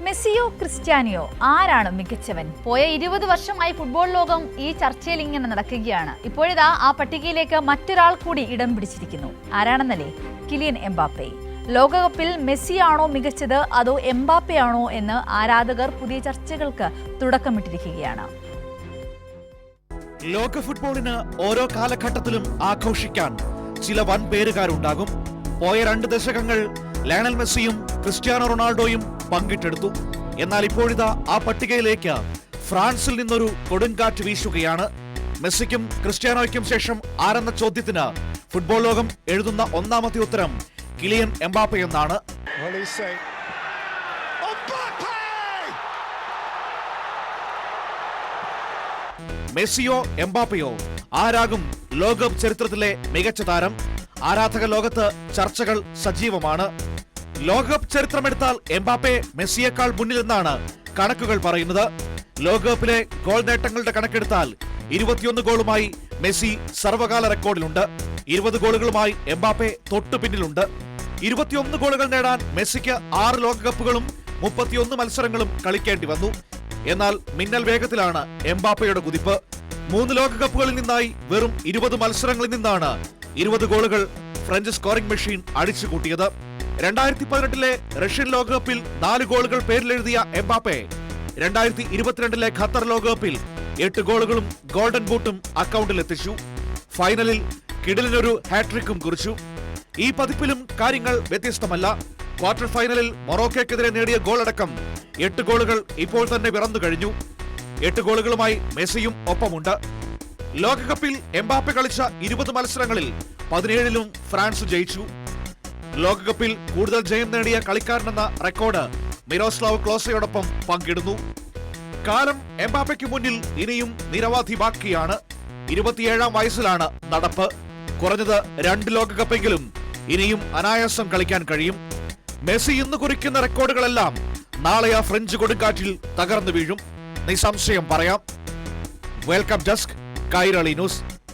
മെസ്സിയോ ക്രിസ്ത്യാനിയോ ആരാണ് മികച്ചവൻ? പോയ 20 വർഷമായി ഫുട്ബോൾ ലോകം ഈ ചർച്ചയിൽ ഇങ്ങനെ നടക്കുകയാണ്. ഇപ്പോഴിതാ ആ പട്ടികയിലേക്ക് മറ്റൊരാൾ കൂടി ഇടം പിടിച്ചിരിക്കുന്നു. ആരാണെന്നല്ലേ? Kylian Mbappe. ലോകകപ്പിൽ മെസ്സിയാണോ മികച്ചത് അതോ എംബാപ്പയാണോ എന്ന് ആരാധകർ പുതിയ ചർച്ചകൾക്ക് തുടക്കമിട്ടിരിക്കുകയാണ്. ലോക ഫുട്ബോളിന് ഓരോ കാലഘട്ടത്തിലും ആഘോഷിക്കാൻ ചില വൻ പേരുകാരുണ്ടാകും. പോയ 2 ദശകങ്ങൾ ലയണൽ മെസ്സിയും ക്രിസ്ത്യാനോ റൊണാൾഡോയും പങ്കിട്ടെടുത്തു. എന്നാൽ ഇപ്പോഴിതാ ആ പട്ടികയിലേക്ക് ഫ്രാൻസിൽ നിന്നൊരു കൊടുങ്കാറ്റ് വീശുകയാണ്. മെസ്സിക്കും ക്രിസ്ത്യാനോയ്ക്കും ശേഷം ആരെന്ന ചോദ്യത്തിന് ഫുട്ബോൾ ലോകം എഴുതുന്ന ഒന്നാമത്തെ ഉത്തരം കിലിയൻ എംബാപ്പെ എന്നാണ്. മെസ്സിയോ എംബാപ്പയോ ആരാകും ലോകകപ്പ് ചരിത്രത്തിലെ മികച്ച താരം? ആരാധക ലോകത്ത് ചർച്ചകൾ സജീവമാണ്. ലോകകപ്പ് ചരിത്രമെടുത്താൽ എംബാപ്പെ മെസ്സിയേക്കാൾ മുന്നിലെന്നാണ് കണക്കുകൾ പറയുന്നത്. ലോകകപ്പിലെ ഗോൾ നേട്ടങ്ങളുടെ കണക്കെടുത്താൽ 21 ഗോളുമായി മെസ്സി സർവകാല റെക്കോർഡിലുണ്ട്. 20 ഗോളുകളുമായി എംബാപ്പെ തൊട്ടു പിന്നിലുണ്ട്. 21 ഗോളുകൾ നേടാൻ മെസ്സിക്ക് 6 ലോകകപ്പുകളും 31 മത്സരങ്ങളും കളിക്കേണ്ടി വന്നു. എന്നാൽ മിന്നൽ വേഗത്തിലാണ് എംബാപ്പയുടെ കുതിപ്പ്. 3 ലോകകപ്പുകളിൽ നിന്നായി വെറും 20 മത്സരങ്ങളിൽ നിന്നാണ് 20 ഗോളുകൾ ഫ്രഞ്ച് സ്കോറിംഗ് മെഷീൻ അടിച്ചുകൂട്ടിയത്. 2018 റഷ്യൻ ലോകകപ്പിൽ 4 ഗോളുകൾ പേരിലെഴുതിയ എംബാപ്പെ 2022 ഖത്തർ ലോകകപ്പിൽ 8 ഗോളുകളും ഗോൾഡൻ ബൂട്ടും അക്കൗണ്ടിലെത്തിച്ചു. ഫൈനലിൽ കിടിലിനൊരു ഹാട്രിക്കും കുറിച്ചു. ഈ പതിപ്പിലും കാര്യങ്ങൾ വ്യത്യസ്തമല്ല. ക്വാർട്ടർ ഫൈനലിൽ മൊറോക്കോയ്ക്കെതിരെ നേടിയ ഗോളടക്കം 8 ഗോളുകൾ ഇപ്പോൾ തന്നെ പിറന്നു കഴിഞ്ഞു. 8 ഗോളുകളുമായി മെസ്സിയും ഒപ്പമുണ്ട്. ലോകകപ്പിൽ എംബാപ്പെ കളിച്ച 20 മത്സരങ്ങളിൽ 17ലും ഫ്രാൻസ് ജയിച്ചു. ലോകകപ്പിൽ കൂടുതൽ ജയം നേടിയ കളിക്കാരനെന്ന റെക്കോർഡ് മിറോസ്ലാവ് ക്ലോസയോടൊപ്പം പങ്കിടുന്നു. കാലം എംബാപ്പയ്ക്ക് മുന്നിൽ ഇനിയും നിരവധി ബാക്കിയാണ്. 27ാം വയസ്സിലാണ് നടപ്പ്. കുറഞ്ഞത് 2 ലോകകപ്പെങ്കിലും ഇനിയും അനായാസം കളിക്കാൻ കഴിയും. മെസ്സി ഇന്ന് കുറിക്കുന്ന റെക്കോർഡുകളെല്ലാം നാളെ ആ ഫ്രഞ്ച് കൊടുങ്കാറ്റിൽ തകർന്നു വീഴും, നിസ്സംശയം പറയാം. Welcome desk, Kairali news.